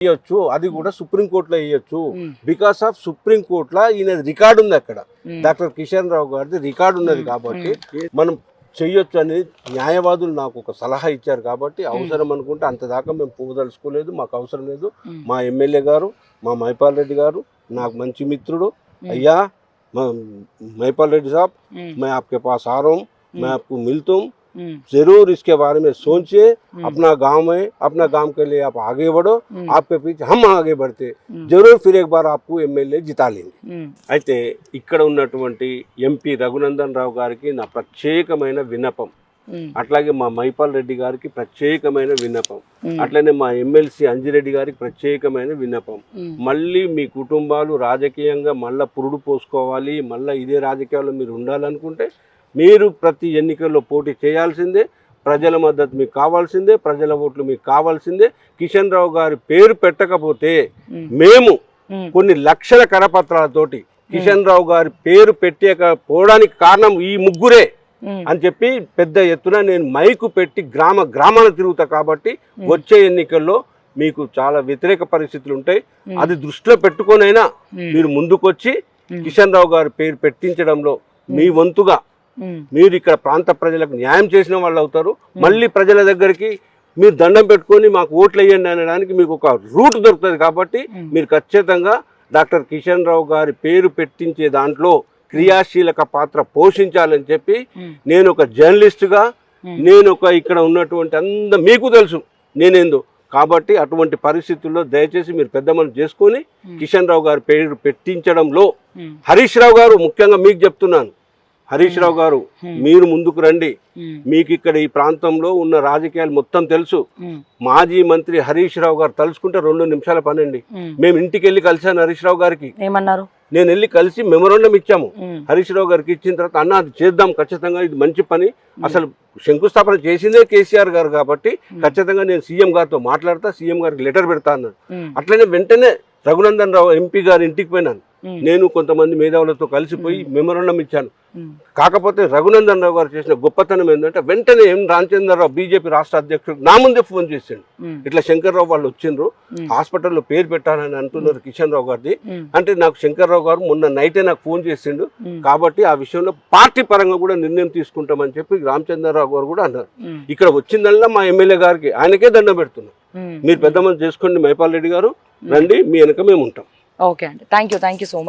ఇవ్వచ్చు, అది కూడా సుప్రీంకోర్టులో ఇవ్వచ్చు. బికాస్ ఆఫ్ సుప్రీంకోర్టులో ఈయన రికార్డు ఉంది, అక్కడ డాక్టర్ కిషన్ రావు గారిది రికార్డు ఉన్నది కాబట్టి మనం చెయ్యొచ్చు అని న్యాయవాదులు నాకు ఒక సలహా ఇచ్చారు. కాబట్టి అవసరం అనుకుంటే అంతదాకా మేము పోదలుచుకోలేదు, మాకు అవసరం లేదు. మా ఎమ్మెల్యే గారు, మా మైపాల్ రెడ్డి గారు నాకు మంచి మిత్రుడు. అయ్యా మైపాల్ రెడ్డి साहब, मैं आपके पास आ रहा हूँ, मैं आपको मिलता हूँ, जरूर इसके बारे में सोचिए. अपना गांव में, अपना गांव के लिए आप आगे बढ़ो, आपके पीछे हम आगे बढ़ते, जरूर फिर एक बार आपको ఎమ్మెల్యే जिता लेंगे. అయితే ఇక్కడ ఉన్నటువంటి ఎంపీ రఘునందన్ రావు గారికి నా ప్రత్యేకమైన విన్నపం, అట్లాగే మా మైపాల్ రెడ్డి గారికి ప్రత్యేకమైన విన్నపం, అట్లనే మా ఎమ్మెల్సీ అంజిరెడ్డి గారికి ప్రత్యేకమైన విన్నపం. మళ్ళీ మీ కుటుంబాలు రాజకీయంగా మళ్ళీ పురుడు పోసుకోవాలి, మళ్ళీ ఇదే రాజకీయాల్లో మీరు ఉండాలనుకుంటే మీరు ప్రతి ఎన్నికల్లో పోటీ చేయాల్సిందే. ప్రజల మద్దతు మీకు కావాల్సిందే, ప్రజల ఓట్లు మీకు కావాల్సిందే. కిషన్ రావు గారి పేరు పెట్టకపోతే మేము కొన్ని లక్షల కరపత్రాలతోటి కిషన్ రావు గారి పేరు పెట్టకపోవడానికి కారణం ఈ ముగ్గురే అని చెప్పి పెద్ద ఎత్తున నేను మైకు పెట్టి గ్రామాల తిరుగుతా. కాబట్టి వచ్చే ఎన్నికల్లో మీకు చాలా వ్యతిరేక పరిస్థితులు ఉంటాయి. అది దృష్టిలో పెట్టుకొనైనా మీరు ముందుకొచ్చి కిషన్ రావు గారి పేరు పెట్టించడంలో మీ వంతుగా మీరు ఇక్కడ ప్రాంత ప్రజలకు న్యాయం చేసిన వాళ్ళు అవుతారు. మళ్ళీ ప్రజల దగ్గరికి మీరు దండం పెట్టుకొని మాకు ఓట్లు వేయండి అనడానికి మీకు ఒక రూట్ దొరుకుతుంది. కాబట్టి మీరు ఖచ్చితంగా డాక్టర్ కిషన్ రావు గారి పేరు పెట్టించే దాంట్లో క్రియాశీలక పాత్ర పోషించాలని చెప్పి నేను ఒక జర్నలిస్టుగా, నేను ఒక ఇక్కడ ఉన్నటువంటి మీకు తెలుసు నేనేందో. కాబట్టి అటువంటి పరిస్థితుల్లో దయచేసి మీరు పెద్ద మనసు చేసుకొని కిషన్ రావు గారి పేరు పెట్టించడంలో హరీష్ రావు గారు ముఖ్యంగా మీకు చెప్తున్నాను, హరీష్ రావు గారు మీరు ముందుకు రండి. మీకు ఇక్కడ ఈ ప్రాంతంలో ఉన్న రాజకీయాలు మొత్తం తెలుసు. మాజీ మంత్రి హరీష్ రావు గారు తలుచుకుంటే 2 నిమిషాల పని అండి. మేము ఇంటికి వెళ్ళి కలిసాను హరీష్ రావు గారికి. ఏమన్నారు? నేను వెళ్ళి కలిసి మెమోరాండం ఇచ్చాము. హరీష్ రావు గారికి ఇచ్చిన తర్వాత అన్న అది చేద్దాం ఖచ్చితంగా, ఇది మంచి పని, అసలు శంకుస్థాపన చేసిందే కేసీఆర్ గారు కాబట్టి ఖచ్చితంగా నేను సీఎం గారితో మాట్లాడతా, సీఎం గారికి లెటర్ పెడతా అన్నాడు. అట్లనే వెంటనే రఘునందన్ రావు ఎంపీ గారి ఇంటికి పోయినాను. నేను కొంతమంది మేధావులతో కలిసిపోయి మెమోరాండం ఇచ్చాను. కాకపోతే రఘునందన్ రావు గారు చేసిన గొప్పతనం ఏంటంటే వెంటనే రామచంద్రరావు బీజేపీ రాష్ట్ర అధ్యక్షుడు నా ముందే ఫోన్ చేసిండు. ఇట్లా శంకర్రావు వాళ్ళు వచ్చిండ్రు, హాస్పిటల్లో పేరు పెట్టాలని అంటున్నారు కిషన్ రావు గారిది అంటే, నాకు శంకర్రావు గారు మొన్న నైటే నాకు ఫోన్ చేసిండు. కాబట్టి ఆ విషయంలో పార్టీ పరంగా కూడా నిర్ణయం తీసుకుంటామని చెప్పి రామచంద్రరావు గారు కూడా అన్నారు. ఇక్కడ వచ్చిందల్లా మా ఎమ్మెల్యే గారికి ఆయనకే దండం పెడుతున్నాం. మీరు పెద్ద మంది చేసుకోండి, మైపాల్ రెడ్డి గారు రండి, మీ వెనక మేము ఉంటాం. ఓకే అండి, థ్యాంక్ యూ సో మచ్.